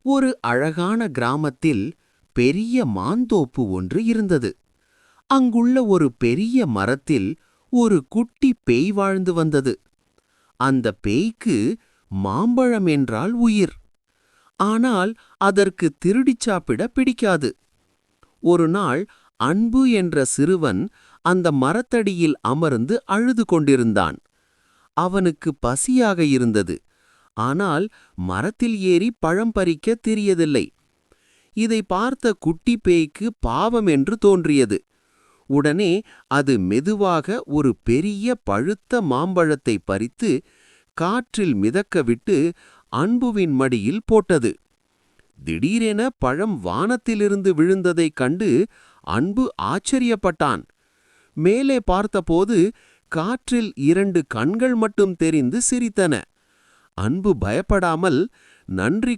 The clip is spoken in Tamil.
ஒரு அழகான கிராமத்தில் பெரிய மாந்தோப்பு ஒன்று இருந்தது. அங்குள்ள ஒரு பெரிய மரத்தில் ஒரு குட்டி பேய் வாழ்ந்து வந்தது. அந்த பேய்க்கு மாம்பழம் என்றால் உயிர். ஆனால் அதற்கு திருடிச் சாப்பிட பிடிக்காது. ஒரு நாள் அன்பு என்ற சிறுவன் அந்த மரத்தடியில் அமர்ந்து அழுது கொண்டிருந்தான். அவனுக்கு பசியாக இருந்தது. ஆனால் மரத்தில் ஏறி பழம் பறிக்க தெரியதில்லை. இதை பார்த்த குட்டி பேய்க்கு பாவம் என்று தோன்றியது. உடனே அது மெதுவாக ஒரு பெரிய பழுத்த மாம்பழத்தை பறித்து காற்றில் மிதக்க விட்டு அன்புவின் மடியில் போட்டது. திடீரென பழம் வானத்திலிருந்து விழுந்ததைக் கண்டு அன்பு ஆச்சரியப்பட்டான். மேலே பார்த்தபோது காற்றில் 2 கண்கள் மட்டும் தெரிந்து சிரித்தன. அன்பு பயப்படாமல், "நன்றி